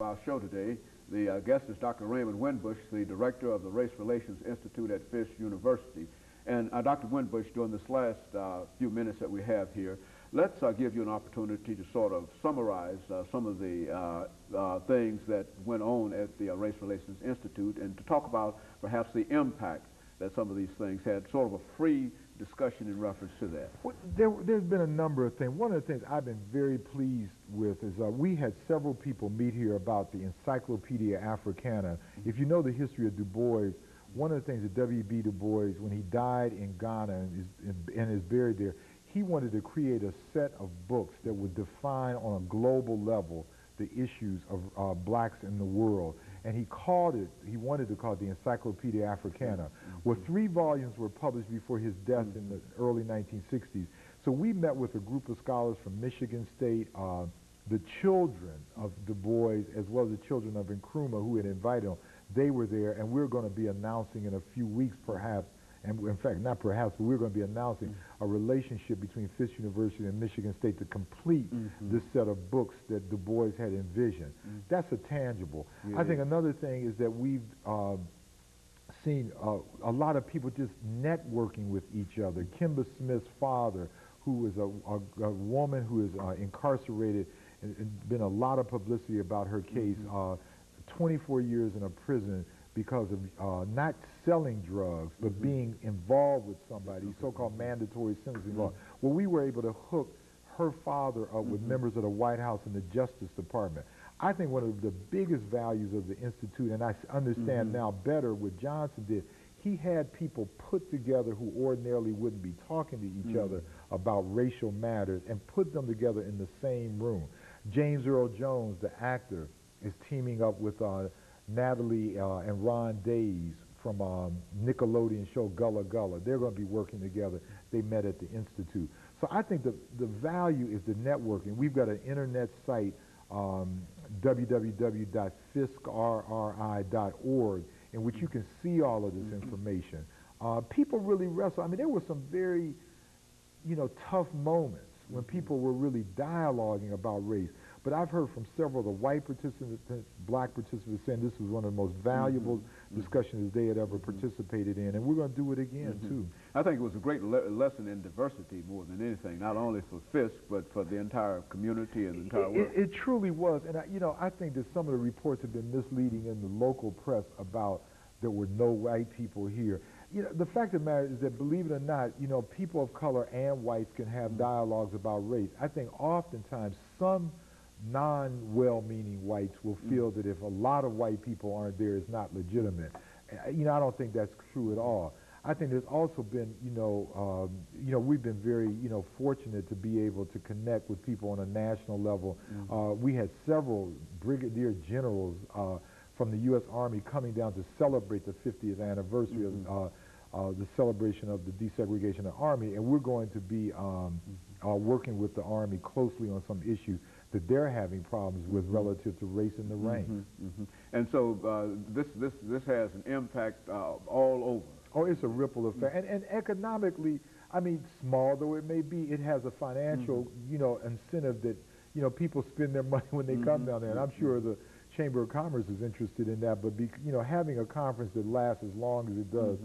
Our show today. The guest is Dr. RWinbush8, the director of the Race Relations Institute at Fisk University. And Dr. RWinbush8, during this last few minutes that we have here, let's give you an opportunity to sort of summarize some of the things that went on at the Race Relations Institute, and to talk about perhaps the impact that some of these things had, sort of a free discussion in reference to that. Well, there's been a number of things. One of the things I've been very pleased with is we had several people meet here about the Encyclopedia Africana. If you know the history of Du Bois, one of the things that W.B. Du Bois, when he died in Ghana and is buried there, he wanted to create a set of books that would define on a global level the issues of blacks in the world. And he wanted to call it the Encyclopedia Africana. Well, 3 volumes were published before his death in the early 1960s. So we met with a group of scholars from Michigan State, the children of Du Bois, as well as the children of Nkrumah, who had invited him. They were there, and we're going to be announcing in a few weeks, perhaps, and in fact, not perhaps, but we're going to be announcing a relationship between Fisk University and Michigan State to complete this set of books that Du Bois had envisioned. That's a tangible. I think another thing is that we've seen a lot of people just networking with each other. Kimba Smith's father, who is a woman who is incarcerated, and been a lot of publicity about her case, 24 years in a prison because of not selling drugs, but being involved with somebody, so-called mandatory sentencing law. Well, we were able to hook her father up with members of the White House and the Justice Department. I think one of the biggest values of the Institute, and I understand now better what Johnson did, he had people put together who ordinarily wouldn't be talking to each other about racial matters, and put them together in the same room. James Earl Jones, the actor, is teaming up with Natalie and Ron Days from Nickelodeon show Gullah Gullah. They're going to be working together. They met at the Institute. So I think the value is the networking. We've got an internet site, www.fiskrri.org, in which you can see all of this information. People really wrestle. I mean, there were some very, tough moments when people were really dialoguing about race. But I've heard from several of the white participants, black participants, saying this was one of the most valuable discussions they had ever participated in, and we're going to do it again, too. I think it was a great lesson in diversity more than anything, not only for Fisk, but for the entire community and the entire world. It truly was, and I think that some of the reports have been misleading in the local press about there were no white people here. The fact of the matter is that, believe it or not, people of color and whites can have dialogues about race. I think oftentimes some non-well-meaning whites will feel that if a lot of white people aren't there, it's not legitimate. I don't think that's true at all. I think there's also been, we've been very, fortunate to be able to connect with people on a national level. We had several brigadier generals from the U.S. Army coming down to celebrate the 50th anniversary of the celebration of the desegregation of the Army, and we're going to be working with the Army closely on some issues that they're having problems with relative to race in the ranks. And so this has an impact all over. Oh, it's a ripple effect. And economically, I mean, small though it may be, it has a financial, incentive that, people spend their money when they come down there. And I'm sure the Chamber of Commerce is interested in that, but having a conference that lasts as long as it does,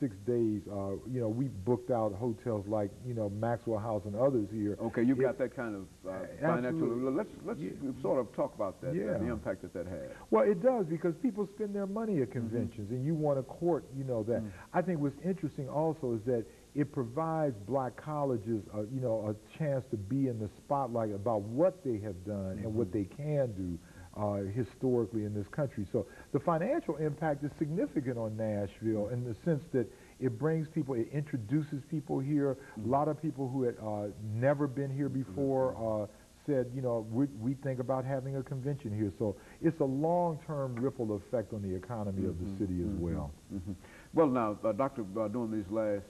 6 days, we booked out hotels like, Maxwell House and others here. Okay, you've got that kind of financial. Let's sort of talk about that, the impact that has. Well, it does, because people spend their money at conventions, and you want to court, that. I think what's interesting also is that it provides black colleges, a chance to be in the spotlight about what they have done and what they can do historically in this country. So the financial impact is significant on Nashville in the sense that it brings people, it introduces people here. A lot of people who had never been here before said, we think about having a convention here. So it's a long-term ripple effect on the economy of the city as well. Well, now, Doctor, during these last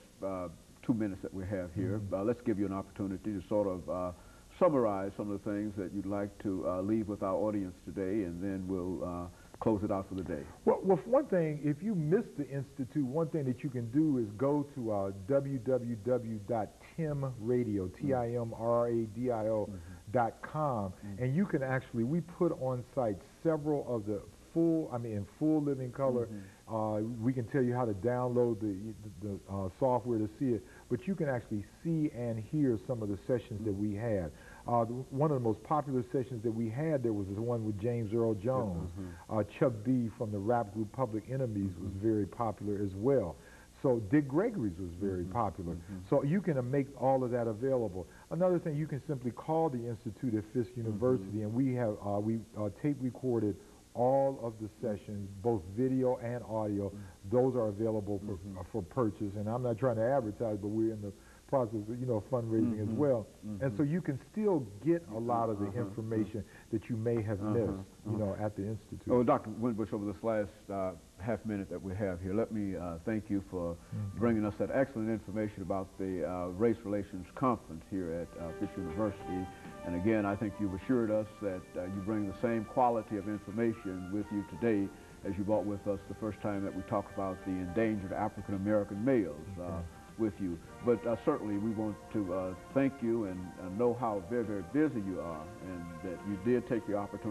2 minutes that we have here, let's give you an opportunity to sort of summarize some of the things that you'd like to leave with our audience today, and then we'll close it out for the day. Well, for one thing, if you missed the Institute, one thing that you can do is go to www.timradio, RWinbush8.com, and you can actually, we put on site several of the in full living color. We can tell you how to download the software to see it, but you can actually see and hear some of the sessions that we had. One of the most popular sessions that we had, there was this one with James Earl Jones. Chuck D from the rap group Public Enemies was very popular as well. So Dick Gregory's was very popular. So you can make all of that available. Another thing, you can simply call the Institute at Fisk University, and we have tape recorded all of the sessions, both video and audio. Those are available for purchase. And I'm not trying to advertise, but we're in the process of, fundraising as well. And so you can still get a lot of the information that you may have missed, at the Institute. Oh, Dr. Winbush, over this last half minute that we have here, let me thank you for bringing us that excellent information about the Race Relations Conference here at Fisk University. And again, I think you've assured us that you bring the same quality of information with you today as you brought with us the first time that we talked about the endangered African American males with you. But certainly we want to thank you and know how very, very busy you are, and that you did take the opportunity